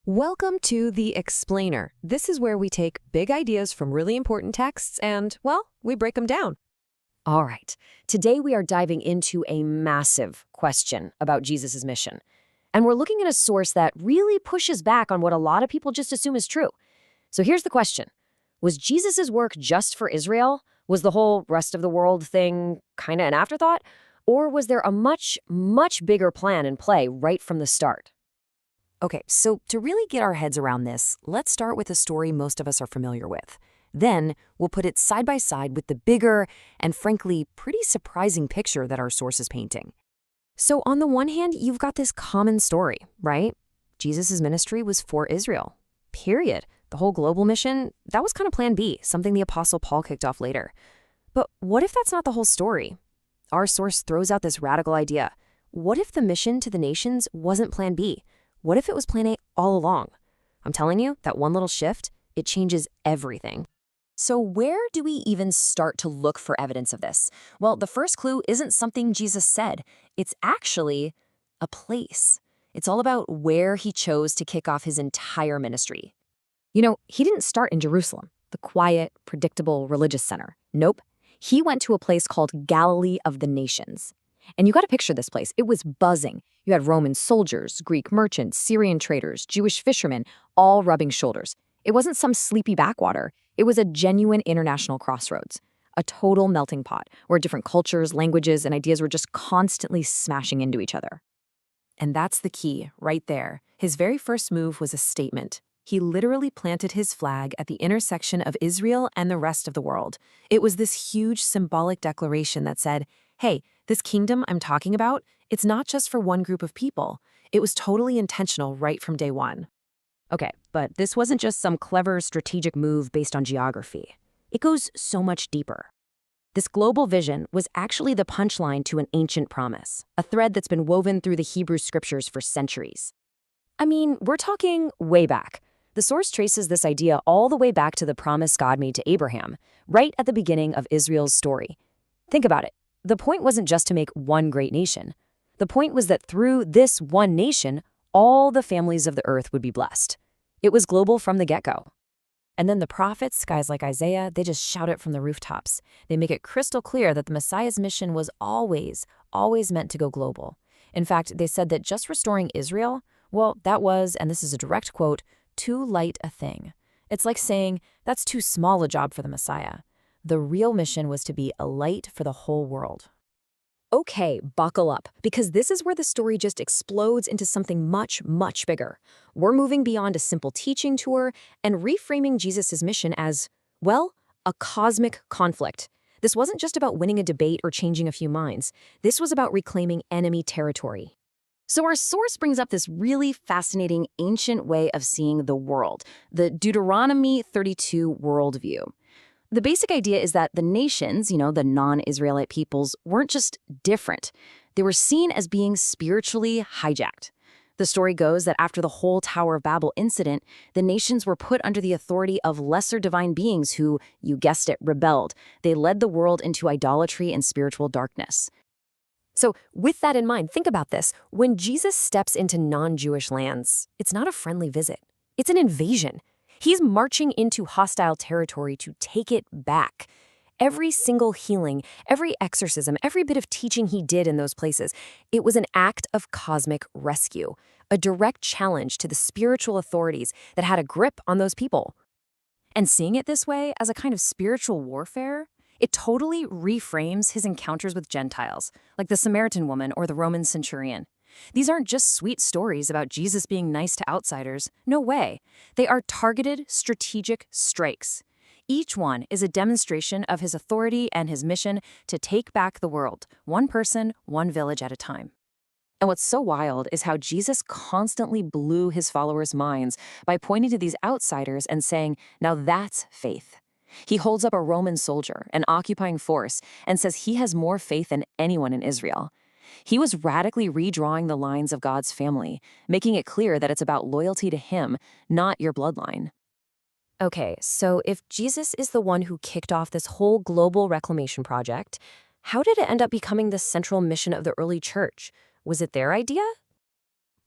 Welcome to The Explainer. This is where we take big ideas from really important texts and, well, we break them down. All right. Today we are diving into a massive question about Jesus' mission. And we're looking at a source that really pushes back on what a lot of people just assume is true. So here's the question. Was Jesus' work just for Israel? Was the whole rest of the world thing kind of an afterthought? Or was there a much, much bigger plan in play right from the start? Okay, so to really get our heads around this, let's start with a story most of us are familiar with. Then we'll put it side by side with the bigger and frankly pretty surprising picture that our source is painting. So on the one hand, you've got this common story, right? Jesus' ministry was for Israel. Period. The whole global mission, that was kind of plan B, something the Apostle Paul kicked off later. But what if that's not the whole story? Our source throws out this radical idea. What if the mission to the nations wasn't plan B? What if it was plan A all along? I'm telling you, that one little shift, it changes everything. So where do we even start to look for evidence of this? Well, the first clue isn't something Jesus said. It's actually a place. It's all about where he chose to kick off his entire ministry. You know, he didn't start in Jerusalem, the quiet, predictable religious center. Nope. He went to a place called Galilee of the Nations. And you got to picture this place. It was buzzing. You had Roman soldiers, Greek merchants, Syrian traders, Jewish fishermen, all rubbing shoulders. It wasn't some sleepy backwater. It was a genuine international crossroads, a total melting pot where different cultures, languages, and ideas were just constantly smashing into each other. And that's the key, right there. His very first move was a statement. He literally planted his flag at the intersection of Israel and the rest of the world. It was this huge symbolic declaration that said, hey, this kingdom I'm talking about, it's not just for one group of people. It was totally intentional right from day one. Okay, but this wasn't just some clever strategic move based on geography. It goes so much deeper. This global vision was actually the punchline to an ancient promise, a thread that's been woven through the Hebrew scriptures for centuries. I mean, we're talking way back. The source traces this idea all the way back to the promise God made to Abraham, right at the beginning of Israel's story. Think about it. The point wasn't just to make one great nation. The point was that through this one nation, all the families of the earth would be blessed. It was global from the get-go. And then the prophets, guys like Isaiah, they just shout it from the rooftops. They make it crystal clear that the Messiah's mission was always meant to go global. In fact, they said that just restoring Israel, well, that was, and this is a direct quote, too light a thing. It's like saying, that's too small a job for the Messiah. The real mission was to be a light for the whole world. Okay, buckle up, because this is where the story just explodes into something much, much bigger. We're moving beyond a simple teaching tour and reframing Jesus' mission as, well, a cosmic conflict. This wasn't just about winning a debate or changing a few minds. This was about reclaiming enemy territory. So our source brings up this really fascinating ancient way of seeing the world, the Deuteronomy 32 worldview. The basic idea is that the nations, the non-Israelite peoples, weren't just different. They were seen as being spiritually hijacked. The story goes that after the whole Tower of Babel incident, the nations were put under the authority of lesser divine beings who, you guessed it, rebelled. They led the world into idolatry and spiritual darkness. So with that in mind, think about this. When Jesus steps into non-Jewish lands, it's not a friendly visit. It's an invasion. He's marching into hostile territory to take it back. Every single healing, every exorcism, every bit of teaching he did in those places, it was an act of cosmic rescue, a direct challenge to the spiritual authorities that had a grip on those people. And seeing it this way as a kind of spiritual warfare, it totally reframes his encounters with Gentiles, like the Samaritan woman or the Roman centurion. These aren't just sweet stories about Jesus being nice to outsiders. No way. They are targeted, strategic strikes. Each one is a demonstration of his authority and his mission to take back the world, one person, one village at a time. And what's so wild is how Jesus constantly blew his followers' minds by pointing to these outsiders and saying, now that's faith. He holds up a Roman soldier, an occupying force, and says he has more faith than anyone in Israel. He was radically redrawing the lines of God's family, making it clear that it's about loyalty to him, not your bloodline. Okay, so if Jesus is the one who kicked off this whole global reclamation project, how did it end up becoming the central mission of the early church? Was it their idea?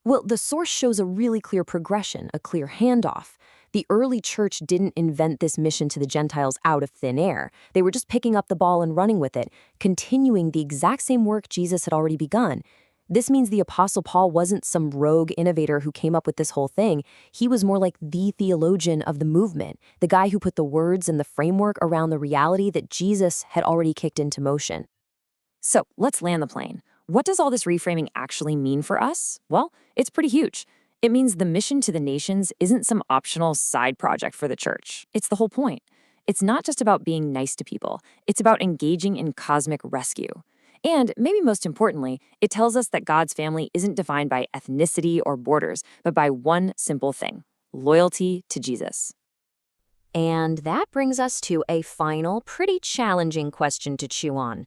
Well, the source shows a really clear progression, a clear handoff. The early church didn't invent this mission to the Gentiles out of thin air. They were just picking up the ball and running with it, continuing the exact same work Jesus had already begun. This means the Apostle Paul wasn't some rogue innovator who came up with this whole thing. He was more like the theologian of the movement, the guy who put the words and the framework around the reality that Jesus had already kicked into motion. So let's land the plane. What does all this reframing actually mean for us? Well, it's pretty huge. It means the mission to the nations isn't some optional side project for the church. It's the whole point. It's not just about being nice to people. It's about engaging in cosmic rescue. And maybe most importantly, it tells us that God's family isn't defined by ethnicity or borders, but by one simple thing: loyalty to Jesus. And that brings us to a final, pretty challenging question to chew on.